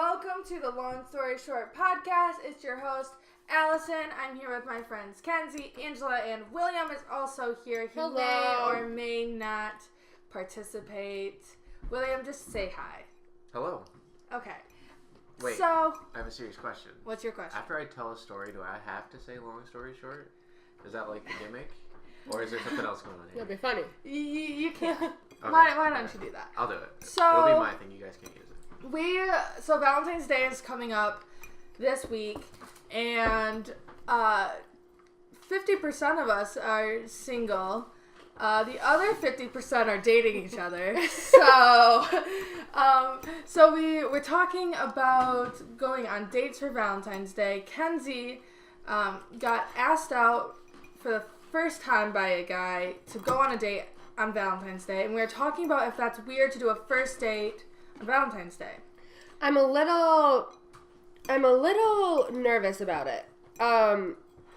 welcome to the Long Story Short podcast. It's your host, Allison. I'm here with my friends Kenzie, Angela, and William is also here. He may or may not participate. William, just say hi. Hello. Okay. Wait, so, I have a serious question. What's your question? After I tell a story, do I have to say long story short? Is that like the gimmick? Or is there something else going on here? That'd be funny. You can't. Okay. Why don't you do that? I'll do it. So, it'll be my thing. You guys can't use it. So Valentine's Day is coming up this week, and 50% of us are single. The other 50% are dating each other. So we're talking about going on dates for Valentine's Day. Kenzie got asked out for the first time by a guy to go on a date on Valentine's Day, and we were talking about if that's weird to do a first date on Valentine's Day. I'm a little nervous about it.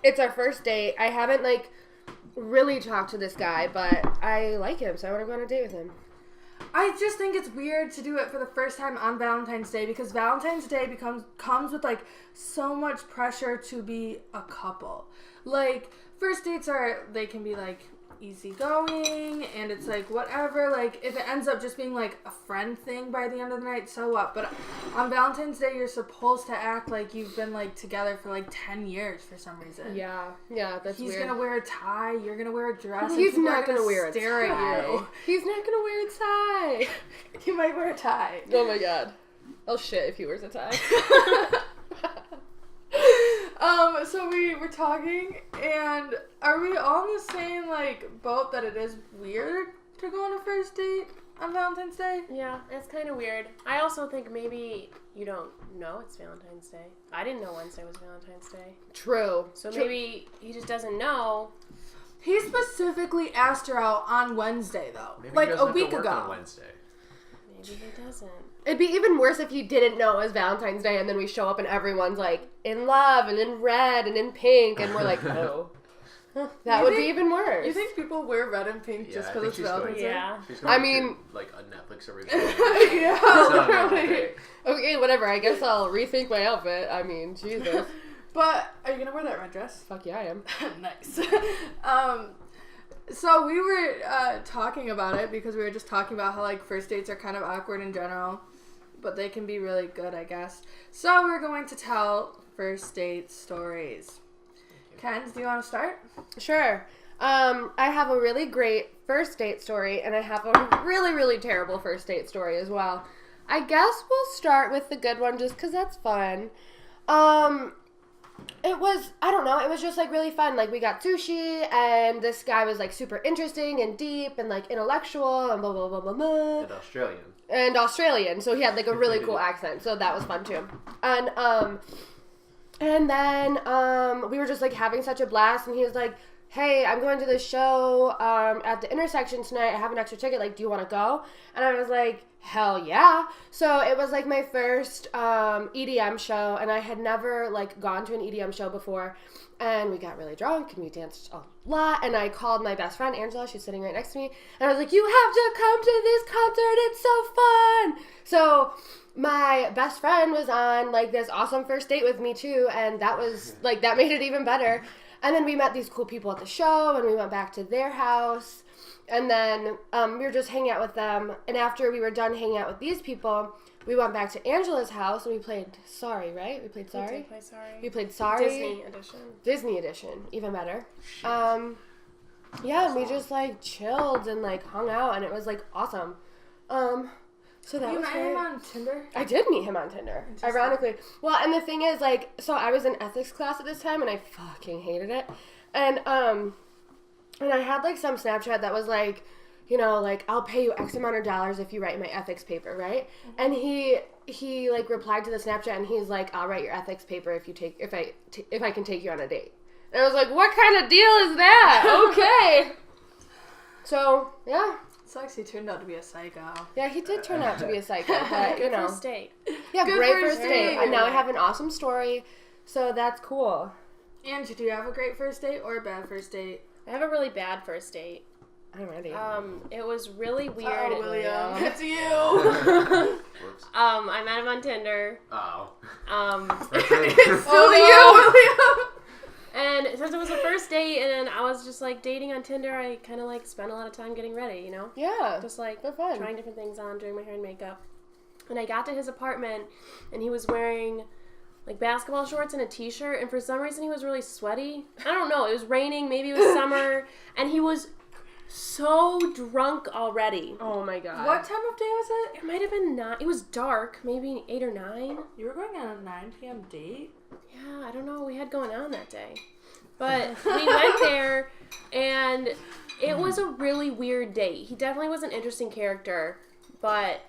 It's our first date. I haven't really talked to this guy, but I like him, so I want to go on a date with him. I just think it's weird to do it for the first time on Valentine's Day because Valentine's Day comes with so much pressure to be a couple. First dates they can be easygoing, and it's whatever. If it ends up just being a friend thing by the end of the night, so what? But on Valentine's Day, you're supposed to act like you've been together for 10 years for some reason. Yeah, that's He's weird. Gonna wear a tie. You're gonna wear a dress. He's not gonna wear a stare tie. at you. He's not gonna wear a tie. He might wear a tie. Oh my god. I'll shit if he wears a tie. So we were talking, and are we all in the same boat that it is weird to go on a first date on Valentine's Day? Yeah, it's kind of weird. I also think maybe you don't know it's Valentine's Day. I didn't know Wednesday was Valentine's Day. True. So maybe he just doesn't know. He specifically asked her out on Wednesday, though. Maybe he doesn't a week have to work ago. on Wednesday. Maybe he doesn't. It'd be even worse if he didn't know it was Valentine's Day and then we show up and everyone's in love and in red and in pink and we're oh. That would be even worse. You think people wear red and pink just because it's Valentine's Day? Yeah. A Netflix original. Yeah, literally. Okay, whatever. I guess I'll rethink my outfit. I mean, Jesus. But are you gonna wear that red dress? Fuck yeah, I am. Nice. So we were talking about it because we were just talking about how first dates are kind of awkward in general, but they can be really good, I guess. So we're going to tell first date stories. Ken, do you want to start? Sure. I have a really great first date story, and I have a really, really terrible first date story as well. I guess we'll start with the good one just because that's fun. It was just really fun. We got sushi, and this guy was super interesting and deep and intellectual and blah, blah, blah, blah, blah. And Australian. So he had a really cool accent. So that was fun too. And then we were just having such a blast, and he was like, hey, I'm going to this show at the intersection tonight. I have an extra ticket. Do you want to go? And I was like, hell yeah. So it was my first EDM show, and I had never gone to an EDM show before. And we got really drunk, and we danced a lot. And I called my best friend, Angela. She's sitting right next to me. And I was like, you have to come to this concert. It's so fun. So my best friend was on this awesome first date with me too. And that was that made it even better. And then we met these cool people at the show, and we went back to their house. And then we were just hanging out with them. And after we were done hanging out with these people, we went back to Angela's house, and we played Sorry, right? We played Sorry? We did play Sorry. We played Sorry. Disney edition. Even better. And we just chilled and hung out, and it was awesome. So that you was met him on Tinder? I did meet him on Tinder, ironically. Well, and the thing is, so I was in ethics class at this time, and I fucking hated it. And I had, some Snapchat that was, I'll pay you X amount of dollars if you write my ethics paper, right? Mm-hmm. And he replied to the Snapchat, and he's like, I'll write your ethics paper if I can take you on a date. And I was like, what kind of deal is that? Okay. So, yeah. Sucks he turned out to be a psycho. Yeah, he did turn out to be a psycho, but, Good first date. Yeah, good great first date. date. And now I have an awesome story, so that's cool. Angie, do you have a great first date or a bad first date? I have a really bad first date. I'm ready. It was really weird. Oh, William. It's you. I met him on Tinder. Oh. It's still you, William. And since it was the first date and I was just like dating on Tinder, I kind of like spent a lot of time getting ready, you know? Yeah. Just like they're fun. trying different things on, doing my hair and makeup. And I got to his apartment and he was wearing like basketball shorts and a t-shirt, and for some reason he was really sweaty. I don't know, it was raining, maybe it was summer, and he was so drunk already. Oh my god. What time of day was it? It might have been 9. It was dark, maybe 8 or 9. You were going on a 9 p.m. date? Yeah, I don't know what we had going on that day. But we went there, and it was a really weird date. He definitely was an interesting character, but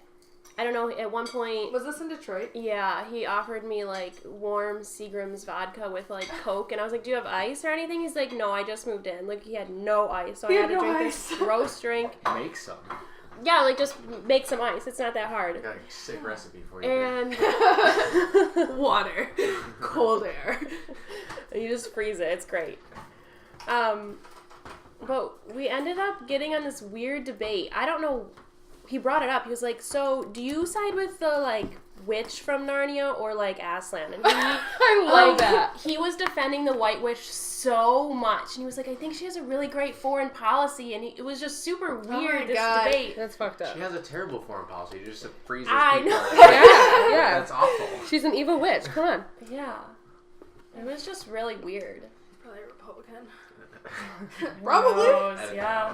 I don't know, at one point... Was this in Detroit? Yeah, he offered me, like, warm Seagram's vodka with, like, Coke, and I was like, do you have ice or anything? He's like, no, I just moved in. Like, he had no ice, so I had to drink this gross drink. Make some. Yeah, like, just make some ice. It's not that hard. I got a sick recipe for you. And... Water. Cold air. You just freeze it. It's great. But we ended up getting on this weird debate. I don't know. He brought it up. He was like, so do you side with the, like, witch from Narnia or, like, Aslan? And he, I love that. He was defending the white witch so much. And he was like, I think she has a really great foreign policy. And it was just super weird, this debate. That's fucked up. She has a terrible foreign policy. You just freezes I people. know. Yeah. That's awful. She's an evil witch. Come on. Yeah. It was just really weird. Probably a Republican. Probably. Gross, yeah.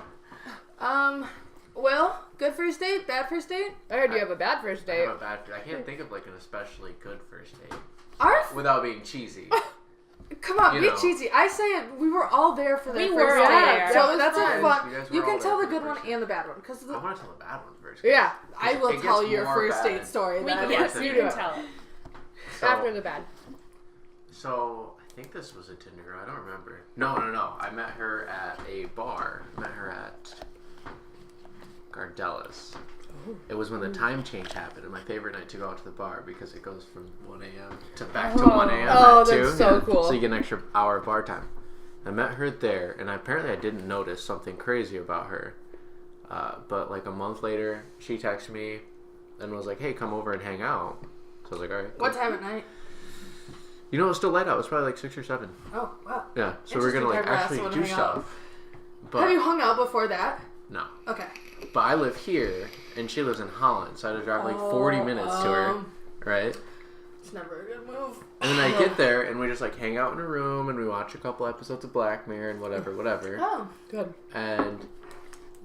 Will, good first date? Bad first date? I heard you have a bad first I date. have a bad. I can't think of like an especially good first date Ours? without being cheesy. Come on, You be know. cheesy. I say it. We were all there for the We first were date. all there. So That was that's fun. a fun. You guys You were all can tell there the for good the one first and the bad one. Because I want to tell the bad one first. yeah, I will It tell gets your more first bad. date story. We then. can, Yes, you you can do it. tell it. So, After the bad. So I think this was a Tinder girl. I don't remember. No. I met her at a bar. I met her at Gardella's. It was when the time change happened, and my favorite night to go out to the bar because it goes from 1 a.m. to back to 1 a.m. Oh, at 2. that's so cool. So you get an extra hour of bar time. I met her there, and apparently I didn't notice something crazy about her. But like a month later, she texted me and was like, "Hey, come over and hang out." So I was like, "All right." What cool." time at night? You know, it was still light out. It was probably like 6 or 7. Oh, wow. Yeah, so we're gonna like Interesting time to ask actually someone to do hang out. stuff. But Have you hung out before that? no. Okay. But I live here, and she lives in Holland, so I had to drive like 40 minutes to her, right? It's never a good move. And then I get there, and we just like hang out in a room, and we watch a couple episodes of Black Mirror and whatever. Oh. Good. And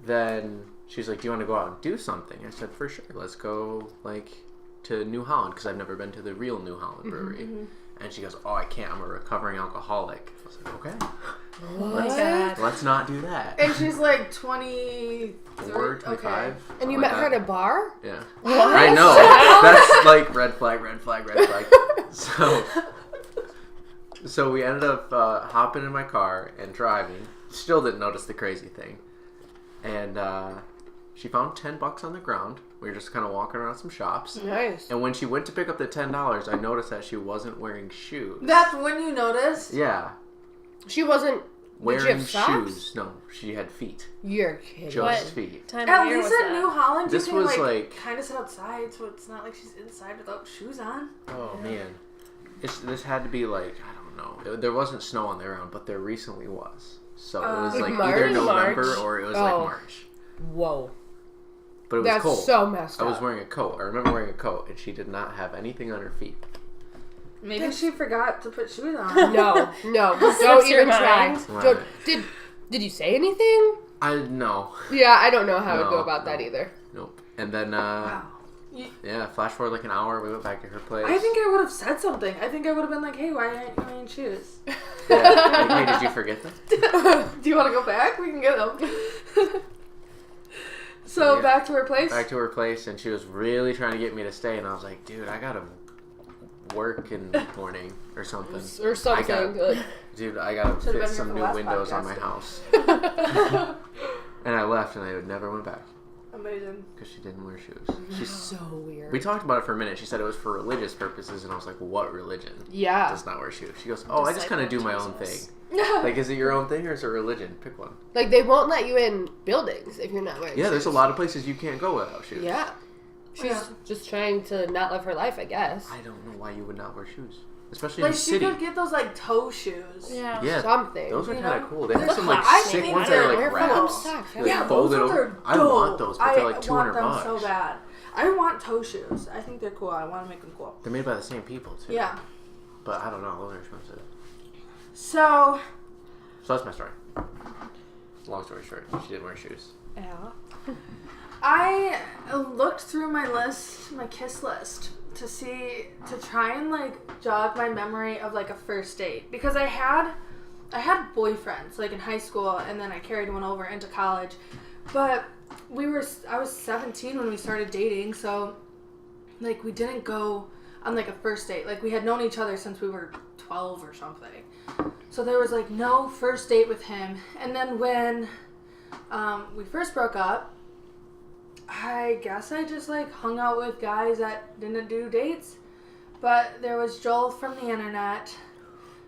then she's like, "Do you want to go out and do something?" I said, "For sure. Let's go like to New Holland because I've never been to the real New Holland brewery." And she goes, "Oh, I can't. I'm a recovering alcoholic." I was like, "Okay, let's not do that." And she's like 23. 4, 25. And you something met like her at that. a bar? Yeah. What? I know. That's like red flag. So we ended up hopping in my car and driving. Still didn't notice the crazy thing. And she found $10 on the ground. We were just kind of walking around some shops. Nice. And when she went to pick up the $10, I noticed that she wasn't wearing shoes. That's when you noticed? Yeah. She wasn't Wearing did she have socks? shoes. No, she had feet. You're kidding. Just What? feet. Time At of year least was at that? New Holland, This you can was, like like- kind of sit outside, so it's not like she's inside without shoes on. Oh, man. This had to be like, I don't know. There wasn't snow on the ground, but there recently was. So it was Like like March? either November March? or it was Oh. like March. Whoa. But it was That's cold. so messed I up. was wearing a coat. I remember wearing a coat, and she did not have anything on her feet. Maybe she forgot to put shoes on. No, don't Slips your even try. mind. Right. Don't- Did you say anything? No. Yeah, I don't know how to No, go about that no. either. Nope. And then, Wow. yeah, flash forward like an hour, we went back to her place. I think I would have said something. I think I would have been like, hey, why aren't you wearing shoes? Yeah. Like, hey, did you forget them? Do you want to go back? We can get them. So Yeah. back to her place? Back to her place, and she was really trying to get me to stay, and I was like, dude, I gotta work in the morning or something. Or something. like- Dude, I gotta Should've been fit here some for the new last windows on podcast. my house. And I left, and I never went back Amazing. because she didn't wear shoes. She's so weird. We talked about it for a minute. She said it was for religious purposes, and I was like, what religion Yeah. does not wear shoes? She goes, oh, I just kind of do my own Jesus. thing. Like, is it your own thing or is it religion? Pick one. Like, they won't let you in buildings if you're not wearing Yeah, shoes. there's a lot of places you can't go without shoes. Yeah. She's just trying to not live her life, I guess. I don't know why you would not wear shoes. Especially like in the she city. could get those like toe shoes. Yeah, something. those are You kind know? of cool. They have some like I sick think ones that are they're like cool. wraps. Yeah, Like, fold those it ones over. are dope. I want those, but they're like $200. I want them so bad. I want toe shoes. I think they're cool. I want to make them cool. They're made by the same people too. Yeah. But I don't know. Those are expensive. So that's my story. Long story short, she didn't wear shoes. Yeah. I looked through my kiss list to try and like jog my memory of like a first date, because I had boyfriends like in high school, and then I carried one over into college, but I was 17 when we started dating, so like we didn't go on like a first date. Like we had known each other since we were 12 or something, so there was like no first date with him. And then when we first broke up, I guess I just like hung out with guys that didn't do dates. But there was Joel from the internet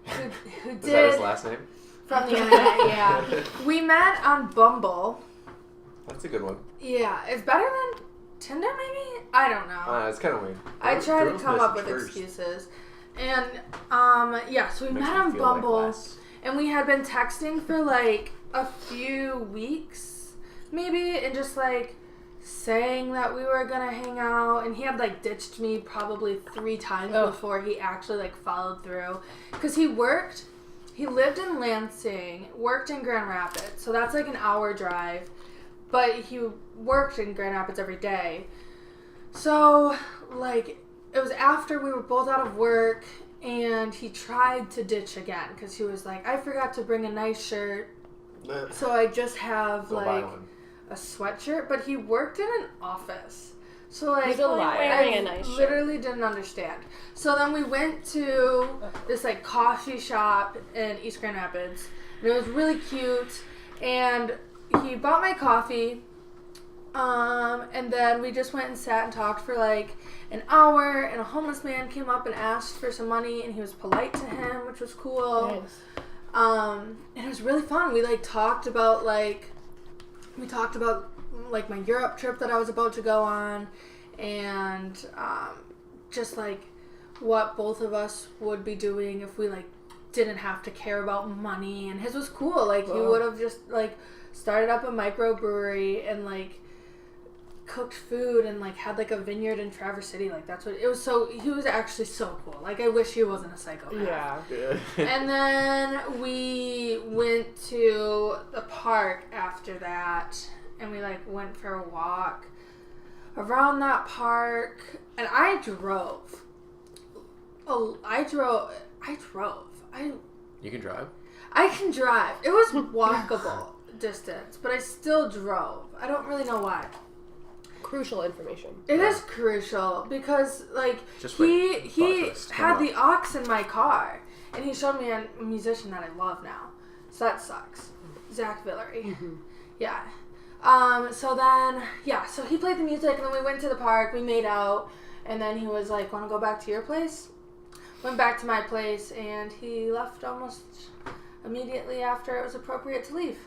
who did. Is that his last name? From the internet, yeah. We met on Bumble. That's a good one. Yeah, it's better than Tinder maybe? I don't know. It's kind of weird. I try to Girls come up message with first. excuses. And yeah, so we Makes met me on feel like Bumble, less. and we had been texting for like a few weeks maybe, and just like saying that we were gonna hang out, and he had like ditched me probably 3 times before he actually like followed through, because he lived in Lansing, worked in Grand Rapids, so that's like an hour drive, but he worked in Grand Rapids every day. So like it was after we were both out of work, and he tried to ditch again because he was like, I forgot to bring a nice shirt, so I just have Go buy like one. a sweatshirt. But he worked in an office, so like He's a liar. Wearing I a nice shirt. literally didn't understand. So then we went to this like coffee shop in East Grand Rapids, and it was really cute, and he bought my coffee, and then we just went and sat and talked for like an hour, and a homeless man came up and asked for some money, and he was polite to him, which was cool. Nice. And it was really fun. We talked about my Europe trip that I was about to go on, and just like what both of us would be doing if we like didn't have to care about money. And his was cool. Like he would have just like started up a microbrewery and like cooked food and like had like a vineyard in Traverse City. Like that's what it was. So he was actually so cool. Like I wish he wasn't a psychopath. Yeah. And then we went to the park after that, and we like went for a walk around that park, and I drove. You can drive? I can drive. It was walkable distance, but I still drove. I don't really know why. Crucial information. It is crucial because like Just he wait. Plot twist. had Come the aux in my car, and he showed me a musician that I love now. So that sucks. Zach Villery. Mm-hmm. Yeah. So then, yeah, so he played the music, and then we went to the park, we made out, and then he was like, want to go back to your place? Went back to my place, and he left almost immediately after it was appropriate to leave.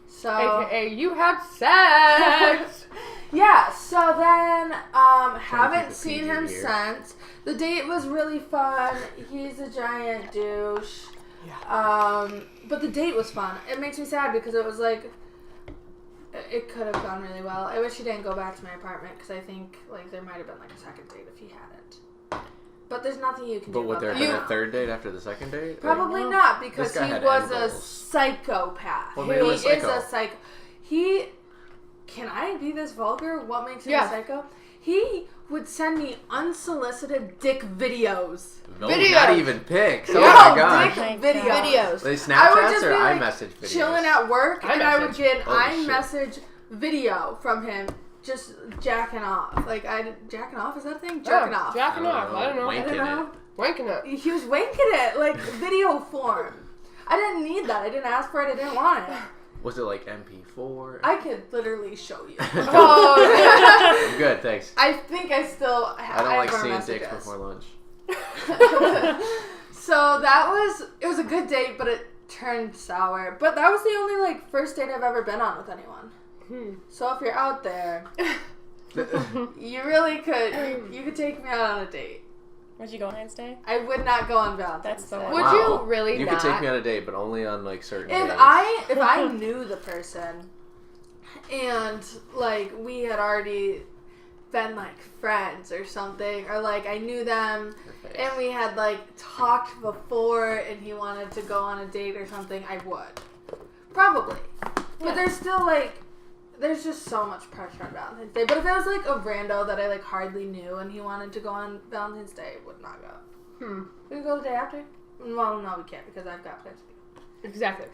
So, AKA, you had sex! yeah, so then, keep haven't it seen PG him here. since. The date was really fun. He's a giant douche. Yeah. But the date was fun. It makes me sad because it was like, it could have gone really well. I wish he didn't go back to my apartment because I think like there might have been like a second date if he hadn't. But there's nothing you can do But would about there that. have been a third date after the second date? Probably No. not, because This guy he had was end a goals. psychopath. What He made him a is psycho? a psycho. He, can I be this vulgar? What makes him Yeah. a psycho? He would send me unsolicited dick videos. No, Videos. not even pics. Oh No, my god. dick my videos. God. Videos. They I would Snapchats just or be like iMessage videos? chilling at work, and I would iMessage. get an Holy shit. iMessage video from him, just jacking off. Like jacking off, is that a thing? Jerking off. Jacking I don't off. know. I don't know. I don't Wanking know. Wanking it. He was wanking it, like video form. I didn't need that. I didn't ask for it. I didn't want it. Was it like MP4? I could literally show you. Oh, I'm good, thanks. I think I still have I don't like our seeing messages. dicks before lunch. So it was a good date, but it turned sour. But that was the only like first date I've ever been on with anyone. So if you're out there, You really could. You could take me out on a date. Would you go on Valentine's Day? I would not go on Valentine's That's the Day. one. Would Wow. you really You not? could take me on a date, but only on like certain days. If I knew the person and like we had already been like friends or something, or like I knew them and we had like talked before and he wanted to go on a date or something, I would. Probably. But there's still like there's just so much pressure on Valentine's Day. But if it was like a rando that I like hardly knew and he wanted to go on Valentine's Day, I would not go. We can go the day after? Well, no, we can't because I've got plans to go. Exactly.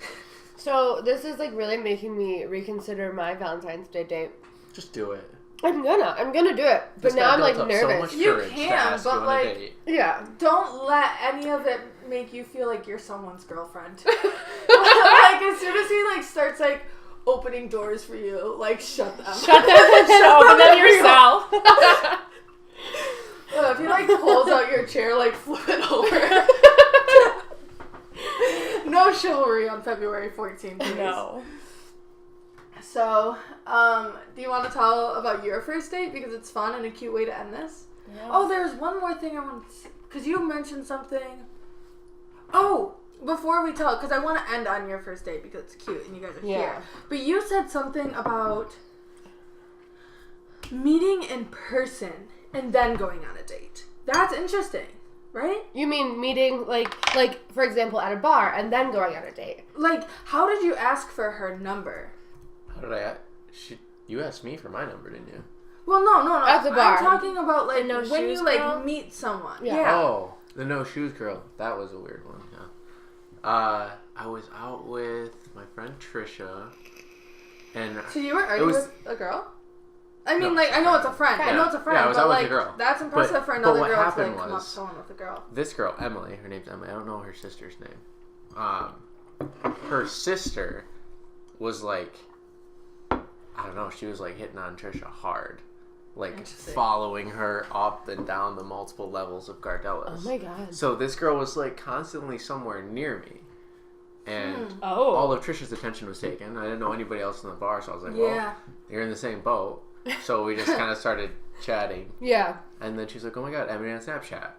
So this is like really making me reconsider my Valentine's Day date. Just do it. I'm gonna do it. But This now guy I'm like built up so nervous. much You courage to can, ask but, you on a like- date. Yeah. Don't let any of it make you feel like you're someone's girlfriend. Like as soon as he like starts like opening doors for you, like shut them. Shut them and open them yourself. If he like pulls out your chair, like flip it over. No chivalry on February 14th, please. No. So, do you want to tell about your first date because it's fun and a cute way to end this? Yeah. Oh, there's one more thing I want to say. Because you mentioned something. Oh, before we tell, because I want to end on your first date because it's cute and you guys are here. But you said something about meeting in person and then going on a date. That's interesting, right? You mean meeting like for example at a bar and then going on a date? Like, how did you ask for her number? How did I? You asked me for my number, didn't you? Well, no. At the bar. I'm talking about like The no when shoes you like girl? meet someone. Yeah. Yeah. Oh, the no shoes girl. That was a weird one. Yeah. I was out with my friend Trisha, and So you were already It was- with a girl? I mean, No, like, I know it's a friend. I Yeah. know it's a friend, Yeah, I was but out with like, a girl. that's impressive But- for but another what girl to happened like come up was- to someone with a girl. this girl Emily, her name's Emily. I don't know her sister's name. Her sister was like, I don't know. She was like hitting on Trisha hard, like Interesting. following her up and down the multiple levels of Gardellas. Oh my god. So this girl was like constantly somewhere near me, and Oh. all of Trisha's attention was taken. I didn't know anybody else in the bar, so I was like, Yeah. "Well, you're in the same boat." So we just kind of started chatting, Yeah. and then she's like, "Oh my god, Emily on Snapchat."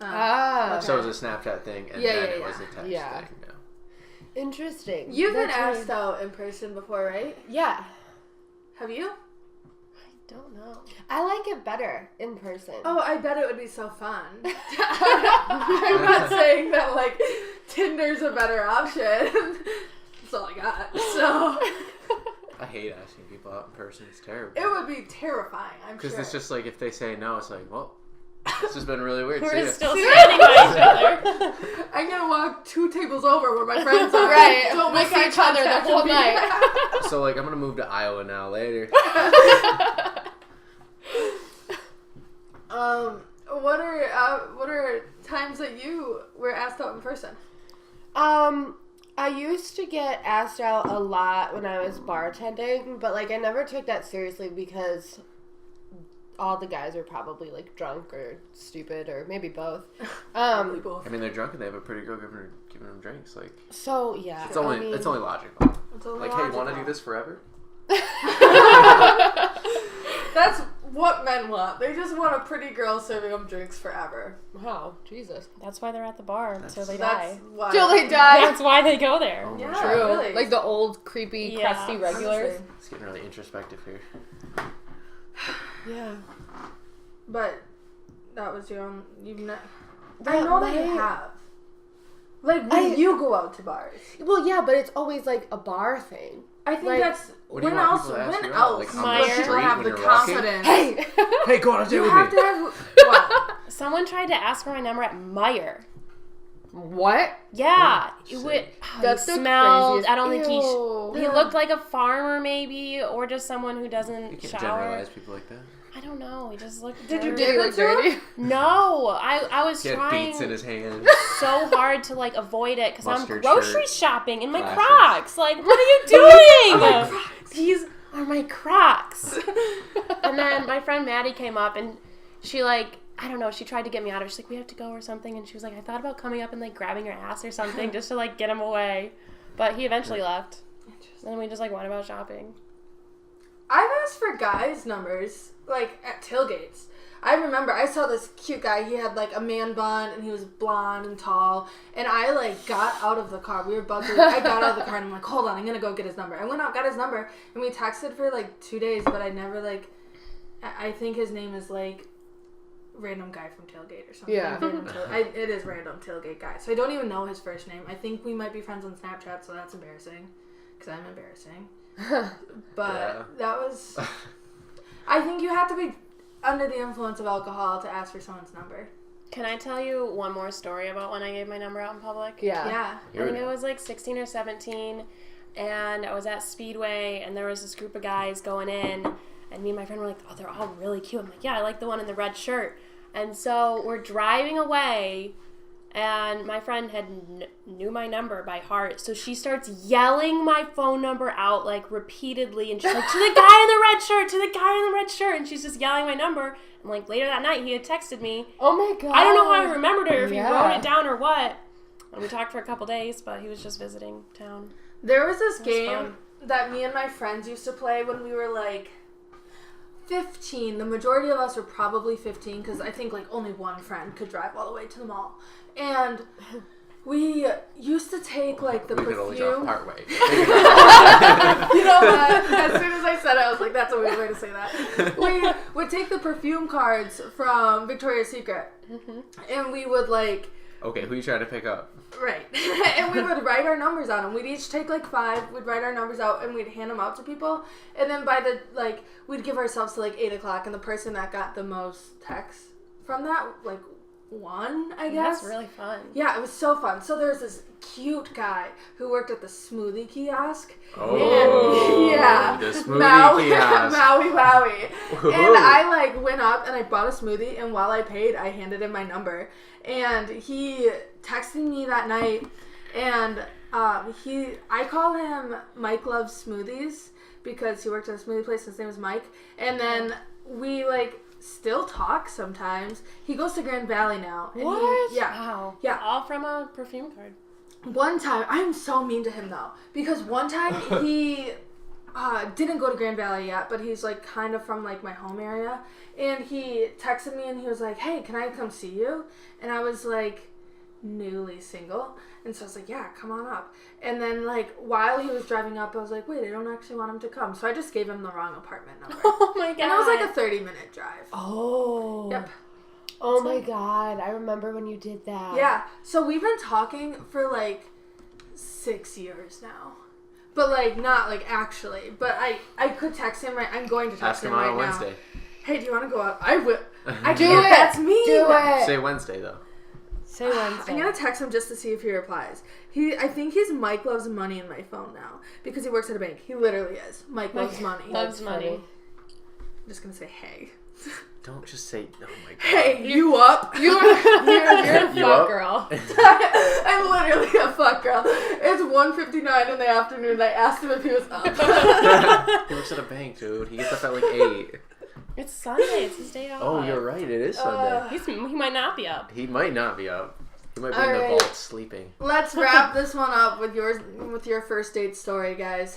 Ah. okay. So it was a Snapchat thing, and Yeah, then yeah, it was yeah. a text Yeah. thing. Yeah. Interesting. You've been That's asked really- out in person before, right? Yeah. Have you? Don't know. I like it better in person. Oh, I bet it would be so fun. I'm not saying that like Tinder's a better option. That's all I got. So I hate asking people out in person. It's terrible. it would be terrifying. I'm sure. Because it's just like if they say no, it's like, well, this has been really weird. See We're ya. still standing by each other. I'm gonna walk 2 tables over where my friends are. Right. Don't Look make eye at each other the contact whole with me. night. So like I'm gonna move to Iowa now later. What are times that you were asked out in person? I used to get asked out a lot when I was bartending, but like I never took that seriously because all the guys are probably like drunk or stupid or maybe both. Probably both. I mean, they're drunk and they have a pretty girl giving them drinks. Like So yeah, it's only I mean, it's only logical. It's only Like, hey, want to logical. do this forever? That's what men want. They just want a pretty girl serving them drinks forever. Wow, Jesus. That's why they're at the bar until they That's die. why. Till they die. That's why they go there. Oh my Yeah. God. True. Really? Like the old creepy, Yeah. crusty regulars. Honestly. It's getting really introspective here. Yeah. But that was your own. You've not. I That know that you might- have. Like when you go out to bars. Well, yeah, but it's always like a bar thing. I think Like, that's What do you when want else. people to ask When you out? else? Like, on the will people street have when the you're walking? confidence. Hey. Hey, go on a date You with have me. to have what? Someone tried to ask for my number at Meijer. What? Yeah, Sick. That's he the smelled. craziest. I don't think Ew. he looked like a farmer, maybe, or just someone who You doesn't can't shower. generalize people like that. I don't know. He just looked. Did you dirty. Did he look dirty? No, I was He had trying beats in his hand. so hard to like avoid it because I'm Mustard grocery shirt, shopping in my glasses. Crocs. Like, what are you doing? My Crocs. These are my Crocs. And then my friend Maddie came up and she like, I don't know, she tried to get me out of it. She's like, we have to go or something. And she was like, I thought about coming up and like grabbing your ass or something just to like get him away. But he eventually left. And then we just like went about shopping. I've asked for guys' numbers. like, at tailgates. I remember I saw this cute guy. He had, like, a man bun, and he was blonde and tall. And I, like, got out of the car. We were buzzing. I got out of the car, and I'm like, hold on, I'm going to go get his number. I went out, got his number, and we texted for, like, 2 days, but I never, like, I think his name is, like, random guy from tailgate or something. Yeah. It is random tailgate guy. So I don't even know his first name. I think we might be friends on Snapchat, so that's embarrassing. Because I'm embarrassing. But that was... I think you have to be under the influence of alcohol to ask for someone's number. Can I tell you one more story about when I gave my number out in public? Yeah. I think I was like 16 or 17, and I was at Speedway, and there was this group of guys going in, and me and my friend were like, oh, they're all really cute. I'm like, yeah, I like the one in the red shirt. And so we're driving away, and my friend had knew my number by heart, so she starts yelling my phone number out, like, repeatedly, and she's like, to the guy in the red shirt, to the guy in the red shirt, and she's just yelling my number. And, like, later that night, he had texted me. Oh, my God. I don't know how I remembered it, or if he wrote it down or what. And we talked for a couple days, but he was just visiting town. There was this game that me and my friends used to play when we were, like, 15. The majority of us were probably 15, because I think, like, only one friend could drive all the way to the mall. And we used to take, like, the perfume. We could only drive part way. You know what? As soon as I said it, I was like, that's a weird way to say that. We would take the perfume cards from Victoria's Secret. And we would, like... Okay, who are you trying to pick up? Right. And we would write our numbers on them. We'd each take, like, 5. We'd write our numbers out, and we'd hand them out to people. And then by the, like, we'd give ourselves to, like, 8 o'clock. And the person that got the most texts from that, like, won, I guess. That's really fun. Yeah, it was so fun. So there was this cute guy who worked at the smoothie kiosk. Oh, and, yeah. The smoothie kiosk. Maui. And I, like, went up and I bought a smoothie, and while I paid, I handed him my number. And he texted me that night, and I call him Mike Loves Smoothies because he worked at a smoothie place. His name was Mike. And then we, like, still talk sometimes. He goes to Grand Valley now. And What? Wow. Yeah. All from a perfume card. One time, I'm so mean to him though, because one time he didn't go to Grand Valley yet, but he's like kind of from like my home area, and he texted me and he was like, hey, can I come see you? And I was like newly single, and so I was like, yeah, come on up. And then like while he was driving up, I was like, wait, I don't actually want him to come, so I just gave him the wrong apartment number. Oh my God. And it was like a 30-minute drive. Oh. Yep. Oh my God. I remember when you did that. Yeah. So we've been talking for like 6 years now. But like not like actually. But I could text him I'm going to text him right now. Ask him on Wednesday. Hey, do you want to go out? I will. I Do can't. it. That's me. Do it. Say Wednesday though. Say Wednesday. I'm gonna text him just to see if he replies. I think he's Mike Loves Money in my phone now because he works at a bank. He literally is. Mike Loves Money. Loves money. I'm just gonna say hey. Don't just say, oh my God. Hey, you up? You're a You fuck up? girl. I'm literally a fuck girl. It's 1:59 in the afternoon and I asked him if he was up. He works at a bank, dude. He gets up at like 8. It's Sunday. It's his day off. Oh, you're right. It is Sunday. He might not be up. He might not be up. He might be in the Alright. vault sleeping. Let's wrap this one up with your first date story, guys.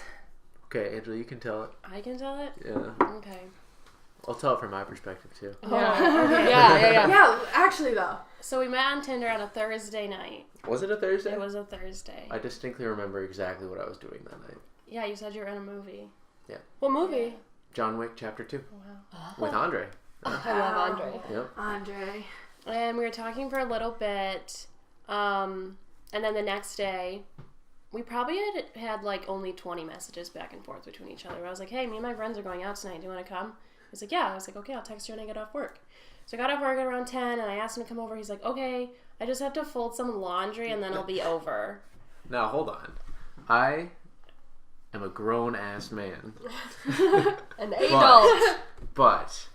Okay, Angela, you can tell it. I can tell it? Yeah. Okay. I'll tell it from my perspective too. Yeah. Okay. Yeah. Yeah, actually though. So we met on Tinder on a Thursday night. Was it a Thursday? It was a Thursday. I distinctly remember exactly what I was doing that night. Yeah, you said you were in a movie. What movie? John Wick Chapter 2 Wow. with Andre. I love Andre. Yep. Andre. And we were talking for a little bit. And then the next day, we probably had like only 20 messages back and forth between each other. I was like, hey, me and my friends are going out tonight. Do you want to come? He's like, yeah. I was like, okay, I'll text you when I get off work. So I got off work at around 10, and I asked him to come over. He's like, okay, I just have to fold some laundry, and then I'll be over. Now, hold on. I am a grown-ass man. An adult. But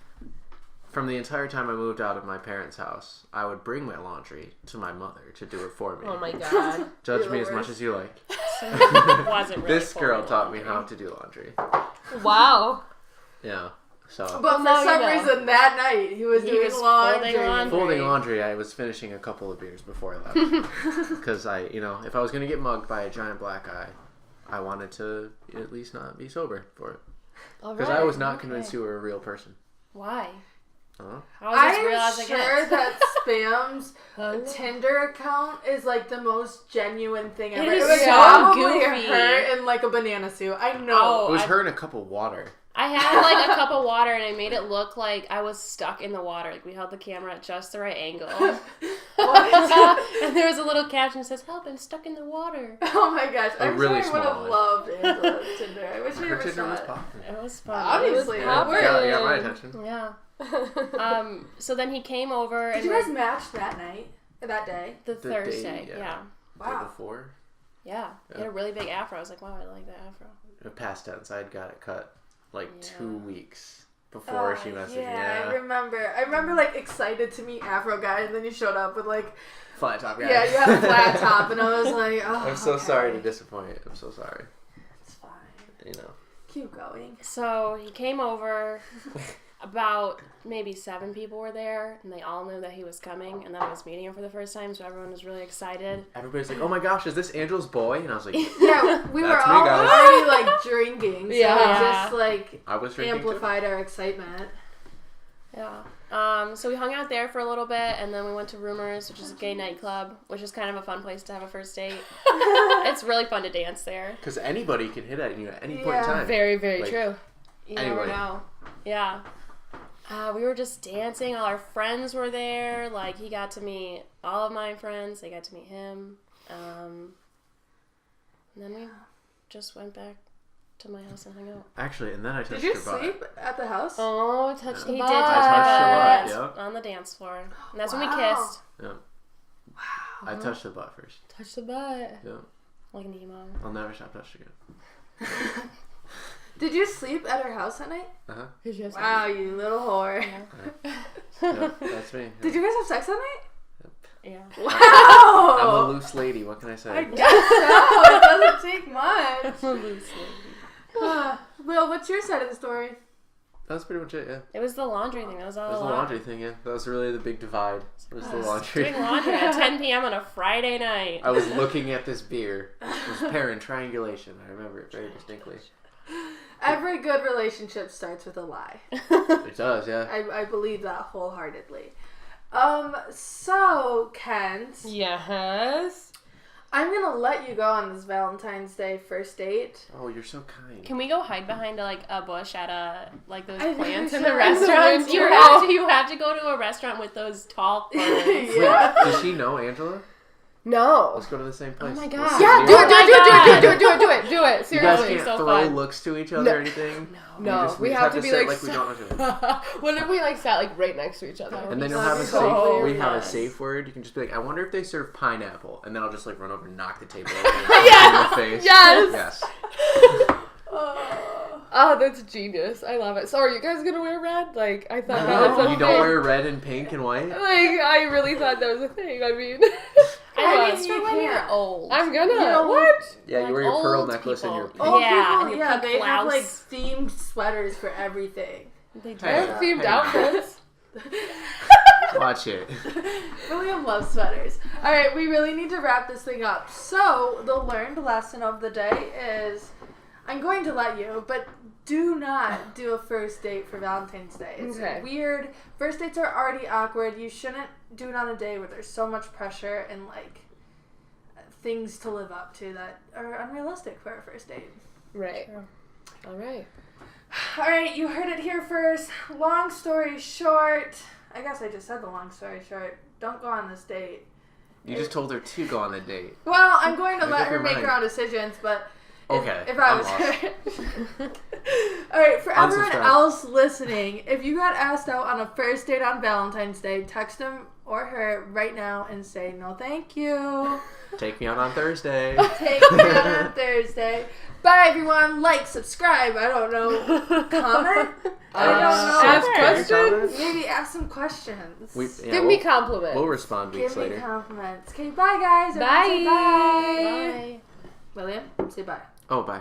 from the entire time I moved out of my parents' house, I would bring my laundry to my mother to do it for me. Oh my God. Judge You're me the as much worst. as you like. So it wasn't really This girl folding taught me laundry. how to do laundry. Wow. Yeah. So But for now some you know. reason that night he was doing was laundry. folding laundry. folding laundry, I was finishing a couple of beers before I left. Because if I was going to get mugged by a giant black guy, I wanted to at least not be sober for it. Because I was not convinced you were a real person. Why? Huh? I'm sure that Spam's Tinder account is like the most genuine thing ever. It is It was so probably goofy. her in like a banana suit. I know. It was her in a cup of water. I had like a cup of water and I made it look like I was stuck in the water. Like we held the camera at just the right angle. And there was a little caption that says, "Help, I'm stuck in the water." Oh my gosh. I'm really sure I would have small one. loved Angela's Tinder. I wish I Her never Tinder saw was it. popping. It was fun. Obviously. It Yeah. was Yeah, got my attention. Yeah. So then he came over Did and you guys match that night? Or that day? the The Thursday. day, Yeah. Day Wow. before. Yeah. He had a really big afro. I was like, wow, I like that afro. Past tense. I had got it cut like Yeah. 2 weeks before she messaged me. I remember like excited to meet Afro guy, and then you showed up with like Flat top guy. yeah, you had a flat top, and I was like, oh, I'm so okay. sorry to disappoint. I'm so sorry. It's fine. You know. Keep going. So he came over. About maybe 7 people were there, and they all knew that he was coming, and that I was meeting him for the first time, so everyone was really excited. Everybody's like, "Oh my gosh, is this Angela's boy?" And I was like, Yeah, we were That's me, all guys. already like drinking, so Yeah. it just like "I was drinking too." amplified our excitement. Yeah. So we hung out there for a little bit, and then we went to Rumors, which is a gay nightclub, which is kind of a fun place to have a first date. It's really fun to dance there. Because anybody can hit at you at any point in Yeah. time. Very, very Like, true. You Anyway. never know. Yeah. We were just dancing. All our friends were there. Like, he got to meet all of my friends. They got to meet him. And then we just went back to my house and hung out. Actually, and then I touched Did you her butt. sleep at the house? Oh, touch the He butt. did touch I touched my the butt, butt on the dance floor. And that's when Wow. we kissed. Yeah. I touched the butt first. Touch the butt. Yeah. Like an emo. I'll never stop touching it. Did you sleep at her house at night? Uh huh. Wow, you little whore. Yeah, that's me. Did you guys have sex that night? Yeah. Wow! I'm a loose lady. What can I say? I guess so. It doesn't take much. Will, what's your side of the story? That's pretty much it. Yeah. It was the laundry thing. That was all That was a the lot. laundry thing. Yeah. That was really the big divide. It was the laundry. Doing laundry at 10 p.m. on a Friday night. I was looking at this beer. It was parent triangulation. I remember it very distinctly. Every good relationship starts with a lie. It does, yeah. I believe that wholeheartedly. So, Kent, Yes. I'm gonna let you go on this Valentine's Day first date. Oh, you're so kind. Can we go hide behind like a bush at those I plants think in the so. restaurants? In the You have to go to a restaurant with those tall ferns. Yeah. Does she know Angela? No. Let's go to the same place. Oh my Let's God. sit Yeah, near do her. it. Do it. You guys Seriously. can't so throw fun. looks to each other No. or anything? No, We we just have to be sit like we don't know each other. what if we like sat like right next to each other? And then you'll That'd have a be safe. so We have a fun. safe word. You can just be like, I wonder if they serve pineapple, and then I'll just like run over and knock the table over in the face. Yes. Yes. Oh, that's genius. I love it. So are you guys gonna wear red? Like I thought that was a You thing. don't wear red and pink and white. Like I really thought that was a thing. I mean, I mean, mean, you for when you're can't. old. I'm gonna. know, what? Yeah, Like you wear your pearl old necklace and your people. pink. Old Yeah, people, and yeah, your they have like blouse. themed sweaters for everything. They do. I have themed outfits. Watch it. William loves sweaters. All right, we really need to wrap this thing up. So the learned lesson of the day is, I'm going to let you, but do not do a first date for Valentine's Day. It's Okay. weird. First dates are already awkward. You shouldn't do it on a day where there's so much pressure and like things to live up to that are unrealistic for a first date. Right. All right. All right, you heard it here first. Long story short, I guess I just said the long story short. Don't go on this date. You just told her to go on the date. Well, I'm going to Make let up her your make mind. her own decisions, but if, Okay, if I I'm was lost. her. All right, for everyone Unsubscribe. else listening, if you got asked out on a first date on Valentine's Day, text him or her right now and say, no thank you. Take me out on Thursday. Take me out on Thursday. Bye, everyone. Like, subscribe. I don't know. Comment? I don't know. Ask Sure. questions. Maybe ask some questions. Give me compliments. We'll respond weeks Give me later. compliments. Okay, bye, guys. Bye. Everyone say bye. Bye. William, say bye. Oh, bye.